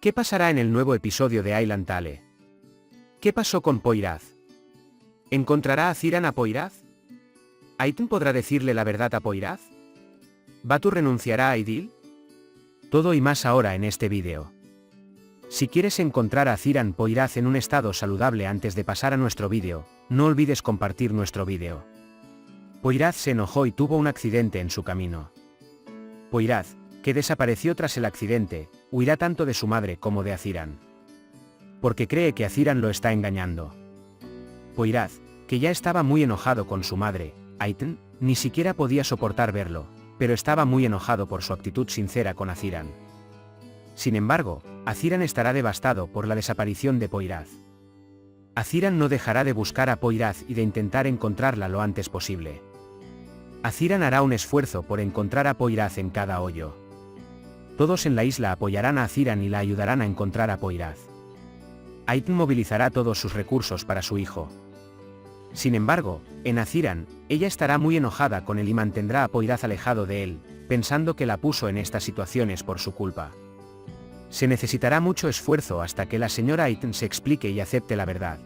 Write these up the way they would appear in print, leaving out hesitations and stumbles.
¿Qué pasará en el nuevo episodio de Island Tale? ¿Qué pasó con Poirath? ¿Encontrará a Ciaran a Poirath? ¿Aiton podrá decirle la verdad a Poirath? ¿Batu renunciará a Idil? Todo y más ahora en este vídeo. Si quieres encontrar a Ciaran Poirath en un estado saludable antes de pasar a nuestro vídeo, no olvides compartir nuestro vídeo. Poirath se enojó y tuvo un accidente en su camino. Poirath, que desapareció tras el accidente, huirá tanto de su madre como de Ciaran. Porque cree que Ciaran lo está engañando. Poirath, que ya estaba muy enojado con su madre, Aiton, ni siquiera podía soportar verlo, pero estaba muy enojado por su actitud sincera con Ciaran. Sin embargo, Ciaran estará devastado por la desaparición de Poirath. Ciaran no dejará de buscar a Poirath y de intentar encontrarla lo antes posible. Ciaran hará un esfuerzo por encontrar a Poirath en cada hoyo. Todos en la isla apoyarán a Ciaran y la ayudarán a encontrar a Poirath. Aiton movilizará todos sus recursos para su hijo. Sin embargo, en Ciaran, ella estará muy enojada con él y mantendrá a Poirath alejado de él, pensando que la puso en estas situaciones por su culpa. Se necesitará mucho esfuerzo hasta que la señora Aiton se explique y acepte la verdad.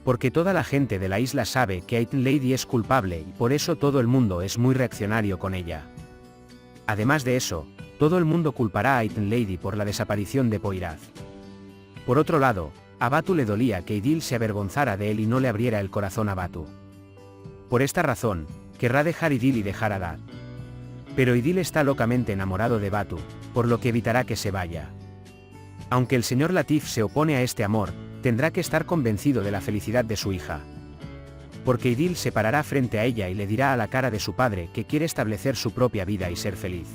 Porque toda la gente de la isla sabe que Aiton Lady es culpable y por eso todo el mundo es muy reaccionario con ella. Además de eso, todo el mundo culpará a Aiton Lady por la desaparición de Poirath. Por otro lado, a Batu le dolía que Idil se avergonzara de él y no le abriera el corazón a Batu. Por esta razón, querrá dejar Idil y dejar a Dad. Pero Idil está locamente enamorado de Batu, por lo que evitará que se vaya. Aunque el señor Latif se opone a este amor, tendrá que estar convencido de la felicidad de su hija. Porque Idil se parará frente a ella y le dirá a la cara de su padre que quiere establecer su propia vida y ser feliz.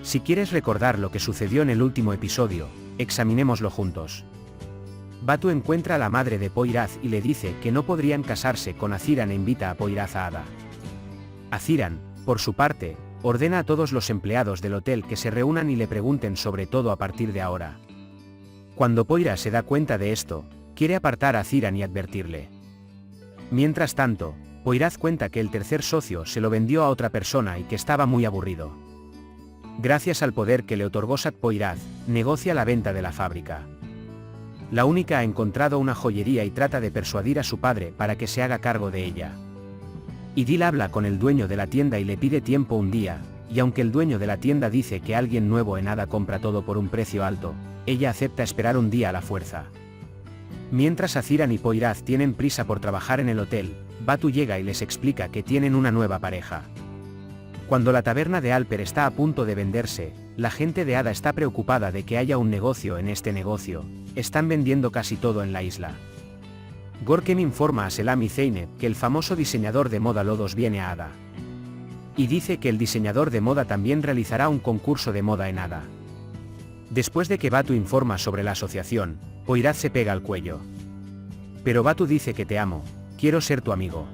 Si quieres recordar lo que sucedió en el último episodio, examinémoslo juntos. Batu encuentra a la madre de Poirath y le dice que no podrían casarse con Ciaran e invita a Poirath a Ada. Ciaran, por su parte, ordena a todos los empleados del hotel que se reúnan y le pregunten sobre todo a partir de ahora. Cuando Poirath se da cuenta de esto, quiere apartar a Ciaran y advertirle. Mientras tanto, Poirath cuenta que el tercer socio se lo vendió a otra persona y que estaba muy aburrido. Gracias al poder que le otorgó Sat Poirath, negocia la venta de la fábrica. La única ha encontrado una joyería y trata de persuadir a su padre para que se haga cargo de ella. Idil habla con el dueño de la tienda y le pide tiempo un día, y aunque el dueño de la tienda dice que alguien nuevo en Ada compra todo por un precio alto, ella acepta esperar un día a la fuerza. Mientras Ciaran y Poirath tienen prisa por trabajar en el hotel, Batu llega y les explica que tienen una nueva pareja. Cuando la taberna de Alper está a punto de venderse, la gente de Ada está preocupada de que haya un negocio en este negocio, están vendiendo casi todo en la isla. Gorkem informa a Selam y Zeynep que el famoso diseñador de moda Lodos viene a Ada. Y dice que el diseñador de moda también realizará un concurso de moda en Ada. Después de que Batu informa sobre la asociación, Poirath se pega al cuello. Pero Batu dice que te amo, quiero ser tu amigo.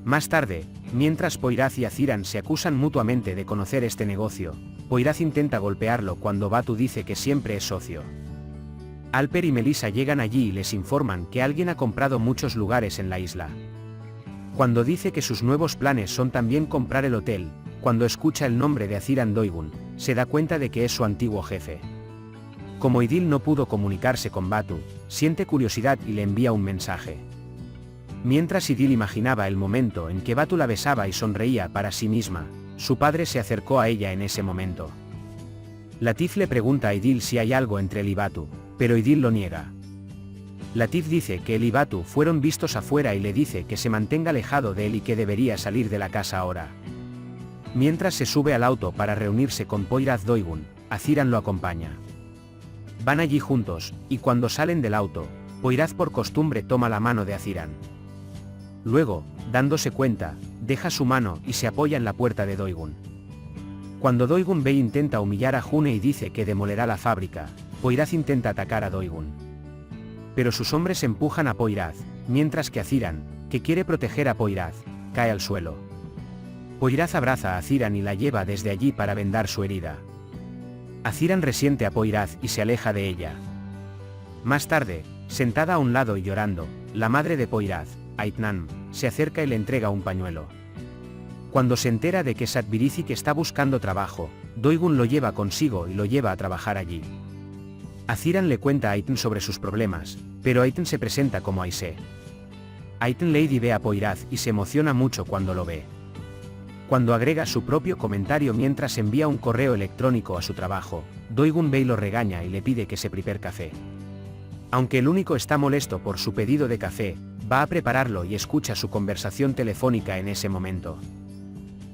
Más tarde, mientras Poirath y Ciaran se acusan mutuamente de conocer este negocio, Poirath intenta golpearlo cuando Batu dice que siempre es socio. Alper y Melissa llegan allí y les informan que alguien ha comprado muchos lugares en la isla. Cuando dice que sus nuevos planes son también comprar el hotel, cuando escucha el nombre de Ciaran Doigun, se da cuenta de que es su antiguo jefe. Como Idil no pudo comunicarse con Batu, siente curiosidad y le envía un mensaje. Mientras Idil imaginaba el momento en que Batu la besaba y sonreía para sí misma, su padre se acercó a ella en ese momento. Latif le pregunta a Idil si hay algo entre él y Batu, pero Idil lo niega. Latif dice que él y Batu fueron vistos afuera y le dice que se mantenga alejado de él y que debería salir de la casa ahora. Mientras se sube al auto para reunirse con Poirath Doigun, Ciaran lo acompaña. Van allí juntos, y cuando salen del auto, Poirath por costumbre toma la mano de Ciaran. Luego, dándose cuenta, deja su mano y se apoya en la puerta de Doigun. Cuando Doigun ve intenta humillar a June y dice que demolerá la fábrica, Poirath intenta atacar a Doigun. Pero sus hombres empujan a Poirath, mientras que Ciaran, que quiere proteger a Poirath, cae al suelo. Poirath abraza a Ciaran y la lleva desde allí para vendar su herida. Ciaran resiente a Poirath y se aleja de ella. Más tarde, sentada a un lado y llorando, la madre de Poirath, Aitnan, se acerca y le entrega un pañuelo. Cuando se entera de que Satbirizik está buscando trabajo, Doigun lo lleva consigo y lo lleva a trabajar allí. Aziran le cuenta a Aitan sobre sus problemas, pero Aitan se presenta como Aise. Aitan Lady ve a Poyraz y se emociona mucho cuando lo ve. Cuando agrega su propio comentario mientras envía un correo electrónico a su trabajo, Doigun Bey lo regaña y le pide que se prepare café. Aunque el único está molesto por su pedido de café, va a prepararlo y escucha su conversación telefónica en ese momento.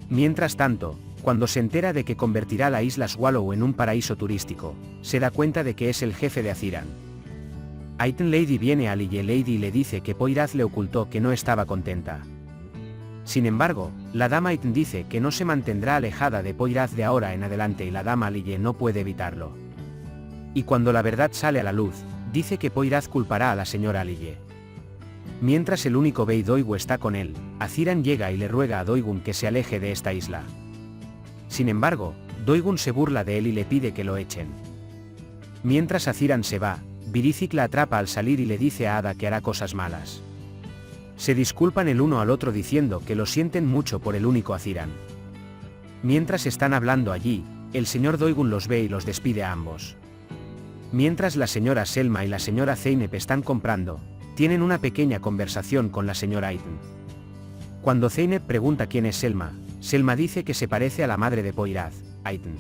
Mientras tanto, cuando se entera de que convertirá la isla Swallow en un paraíso turístico, se da cuenta de que es el jefe de Aziran. Aitan Lady viene a Lille Lady y le dice que Poyraz le ocultó que no estaba contenta. Sin embargo, la dama Aitan dice que no se mantendrá alejada de Poyraz de ahora en adelante y la dama Lille no puede evitarlo. Y cuando la verdad sale a la luz, dice que Poyraz culpará a la señora Lille. Mientras el único Bey Doigu está con él, Aziran llega y le ruega a Doigun que se aleje de esta isla. Sin embargo, Doigun se burla de él y le pide que lo echen. Mientras Aziran se va, Birizik la atrapa al salir y le dice a Ada que hará cosas malas. Se disculpan el uno al otro diciendo que lo sienten mucho por el único Aziran. Mientras están hablando allí, el señor Doigun los ve y los despide a ambos. Mientras la señora Selma y la señora Zeynep están comprando, tienen una pequeña conversación con la señora Aitan. Cuando Zeynep pregunta quién es Selma, Selma dice que se parece a la madre de Poyraz, Aitan.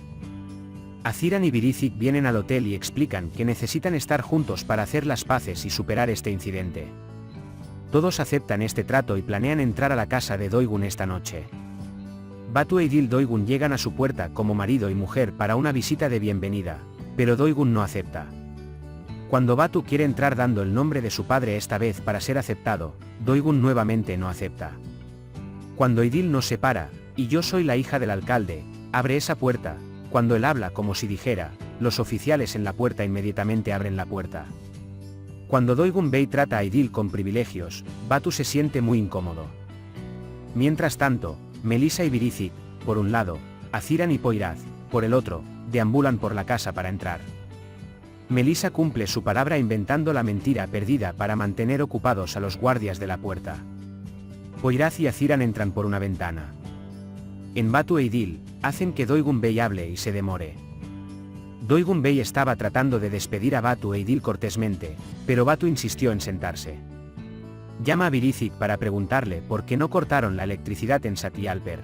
Aziran y Birizik vienen al hotel y explican que necesitan estar juntos para hacer las paces y superar este incidente. Todos aceptan este trato y planean entrar a la casa de Doigun esta noche. Batu e Idil Doigun llegan a su puerta como marido y mujer para una visita de bienvenida, pero Doigun no acepta. Cuando Batu quiere entrar dando el nombre de su padre esta vez para ser aceptado, Doigun nuevamente no acepta. Cuando Idil nos separa, y yo soy la hija del alcalde, abre esa puerta. Cuando él habla como si dijera, los oficiales en la puerta inmediatamente abren la puerta. Cuando Doigun Bey trata a Idil con privilegios, Batu se siente muy incómodo. Mientras tanto, Melissa y Birizik, por un lado, Aziran y Poyraz, por el otro, deambulan por la casa para entrar. Melissa cumple su palabra inventando la mentira perdida para mantener ocupados a los guardias de la puerta. Poyraz y Aziran entran por una ventana. En Batu e Idil, hacen que Doigun Bey hable y se demore. Doigun Bey estaba tratando de despedir a Batu e Idil cortésmente, pero Batu insistió en sentarse. Llama a Birizik para preguntarle por qué no cortaron la electricidad en Satyalper.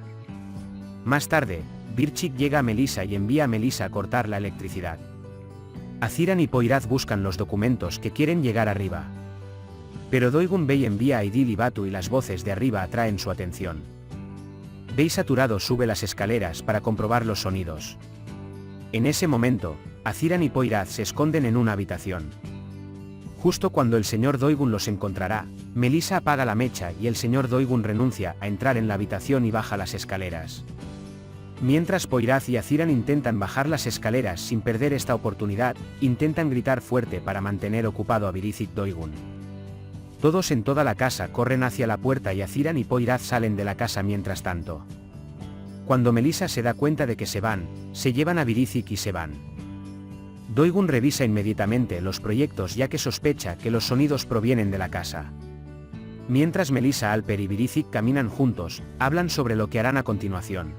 Más tarde, Birchik llega a Melissa y envía a Melissa a cortar la electricidad. Aziran y Poyraz buscan los documentos que quieren llegar arriba. Pero Doigun Bey envía a Idil y Batu y las voces de arriba atraen su atención. Bey saturado sube las escaleras para comprobar los sonidos. En ese momento, Aziran y Poyraz se esconden en una habitación. Justo cuando el señor Doigun los encontrará, Melissa apaga la mecha y el señor Doigun renuncia a entrar en la habitación y baja las escaleras. Mientras Poyraz y Aziran intentan bajar las escaleras sin perder esta oportunidad, intentan gritar fuerte para mantener ocupado a Birizik Doigun. Todos en toda la casa corren hacia la puerta y Aziran y Poyraz salen de la casa mientras tanto. Cuando Melissa se da cuenta de que se van, se llevan a Birizik y se van. Doigun revisa inmediatamente los proyectos ya que sospecha que los sonidos provienen de la casa. Mientras Melissa Alper y Birizik caminan juntos, hablan sobre lo que harán a continuación.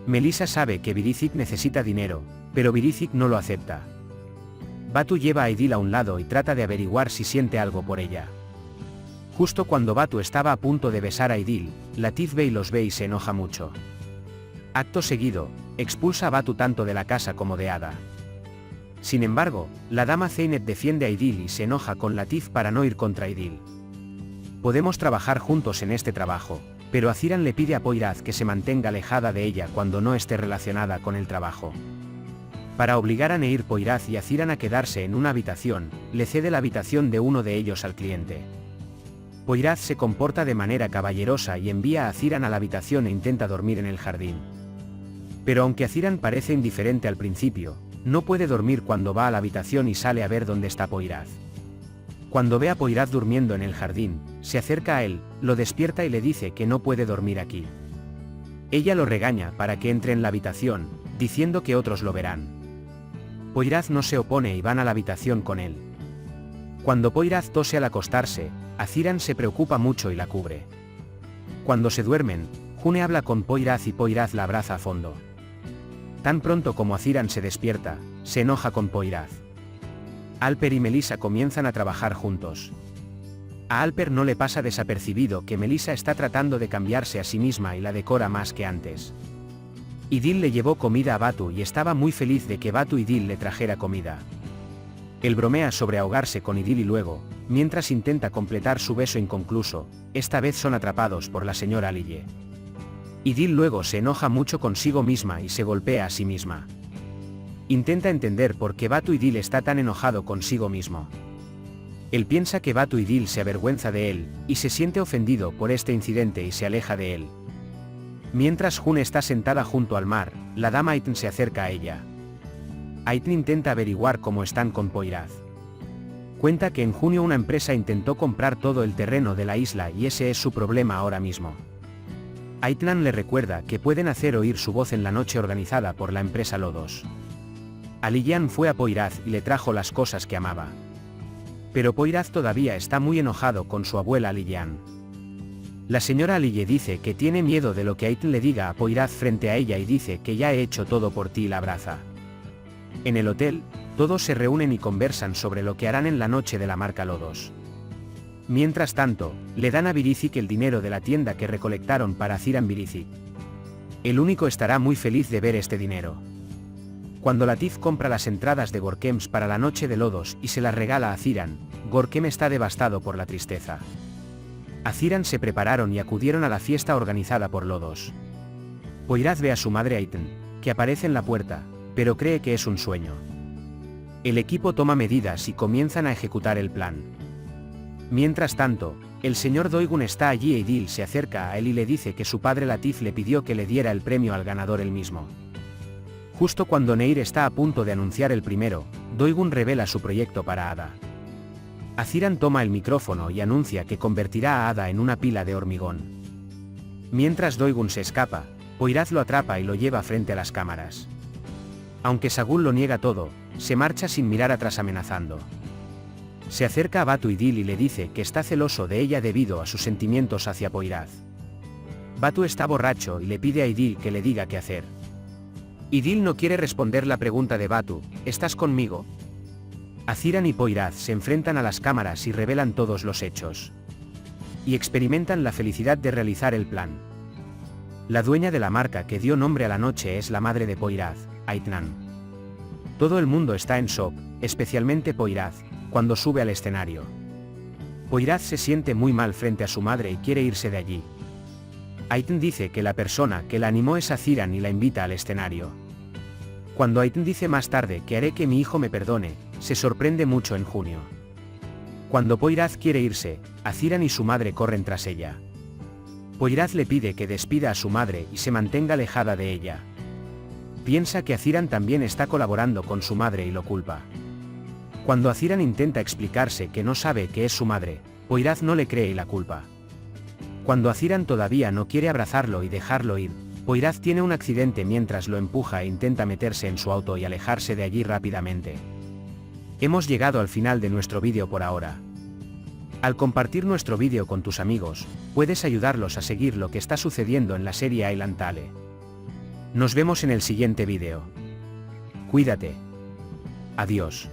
Melissa sabe que Birizik necesita dinero, pero Birizik no lo acepta. Batu lleva a Idil a un lado y trata de averiguar si siente algo por ella. Justo cuando Batu estaba a punto de besar a Idil, Latif Bey los ve y se enoja mucho. Acto seguido, expulsa a Batu tanto de la casa como de Ada. Sin embargo, la dama Zeynep defiende a Idil y se enoja con Latif para no ir contra Idil. Podemos trabajar juntos en este trabajo, pero Aziran le pide a Poyraz que se mantenga alejada de ella cuando no esté relacionada con el trabajo. Para obligar a Neir Poyraz y Aziran a quedarse en una habitación, le cede la habitación de uno de ellos al cliente. Poyraz se comporta de manera caballerosa y envía a Aziran a la habitación e intenta dormir en el jardín. Pero aunque Aziran parece indiferente al principio, no puede dormir cuando va a la habitación y sale a ver dónde está Poyraz. Cuando ve a Poyraz durmiendo en el jardín, se acerca a él, lo despierta y le dice que no puede dormir aquí. Ella lo regaña para que entre en la habitación, diciendo que otros lo verán. Poyraz no se opone y van a la habitación con él. Cuando Poyraz tose al acostarse, Aziran se preocupa mucho y la cubre. Cuando se duermen, June habla con Poyraz y Poyraz la abraza a fondo. Tan pronto como Aziran se despierta, se enoja con Poyraz. Alper y Melissa comienzan a trabajar juntos. A Alper no le pasa desapercibido que Melissa está tratando de cambiarse a sí misma y la decora más que antes. Idil le llevó comida a Batu y estaba muy feliz de que Batu Idil le trajera comida. Él bromea sobre ahogarse con Idil y luego, mientras intenta completar su beso inconcluso, esta vez son atrapados por la señora Lille. Idil luego se enoja mucho consigo misma y se golpea a sí misma. Intenta entender por qué Batu Idil está tan enojado consigo mismo. Él piensa que Batu Idil se avergüenza de él, y se siente ofendido por este incidente y se aleja de él. Mientras June está sentada junto al mar, la dama Aitn se acerca a ella. Aitn intenta averiguar cómo están con Poyraz. Cuenta que en junio una empresa intentó comprar todo el terreno de la isla y ese es su problema ahora mismo. Aitnan le recuerda que pueden hacer oír su voz en la noche organizada por la empresa Lodos. Aliyan fue a Poyraz y le trajo las cosas que amaba. Pero Poyraz todavía está muy enojado con su abuela Aliyan. La señora Lille dice que tiene miedo de lo que Aitn le diga a Poyraz frente a ella y dice que ya he hecho todo por ti y la abraza. En el hotel, todos se reúnen y conversan sobre lo que harán en la noche de la marca Lodos. Mientras tanto, le dan a Birizik el dinero de la tienda que recolectaron para Ziran Birizik. El único estará muy feliz de ver este dinero. Cuando Latif compra las entradas de Gorkems para la noche de Lodos y se las regala a Ziran, Gorkem está devastado por la tristeza. A Ziran se prepararon y acudieron a la fiesta organizada por Lodos. Poyraz ve a su madre Aitn, que aparece en la puerta, pero cree que es un sueño. El equipo toma medidas y comienzan a ejecutar el plan. Mientras tanto, el señor Doigun está allí e Idil se acerca a él y le dice que su padre Latif le pidió que le diera el premio al ganador él mismo. Justo cuando Neir está a punto de anunciar el primero, Doigun revela su proyecto para Ada. Aziran toma el micrófono y anuncia que convertirá a Ada en una pila de hormigón. Mientras Doigun se escapa, Poyraz lo atrapa y lo lleva frente a las cámaras. Aunque Sagul lo niega todo, se marcha sin mirar atrás amenazando. Se acerca a Batu Idil y le dice que está celoso de ella debido a sus sentimientos hacia Poyraz. Batu está borracho y le pide a Idil que le diga qué hacer. Idil no quiere responder la pregunta de Batu, ¿estás conmigo? Aziran y Poyraz se enfrentan a las cámaras y revelan todos los hechos. Y experimentan la felicidad de realizar el plan. La dueña de la marca que dio nombre a la noche es la madre de Poyraz, Aitnan. Todo el mundo está en shock, especialmente Poyraz, cuando sube al escenario. Poyraz se siente muy mal frente a su madre y quiere irse de allí. Aitn dice que la persona que la animó es Aziran y la invita al escenario. Cuando Aitn dice más tarde que haré que mi hijo me perdone, se sorprende mucho en junio. Cuando Poyraz quiere irse, Aziran y su madre corren tras ella. Poyraz le pide que despida a su madre y se mantenga alejada de ella. Piensa que Aziran también está colaborando con su madre y lo culpa. Cuando Aziran intenta explicarse que no sabe que es su madre, Poyraz no le cree y la culpa. Cuando Aziran todavía no quiere abrazarlo y dejarlo ir, Poyraz tiene un accidente mientras lo empuja e intenta meterse en su auto y alejarse de allí rápidamente. Hemos llegado al final de nuestro vídeo por ahora. Al compartir nuestro vídeo con tus amigos, puedes ayudarlos a seguir lo que está sucediendo en la serie Island Tale. Nos vemos en el siguiente vídeo. Cuídate. Adiós.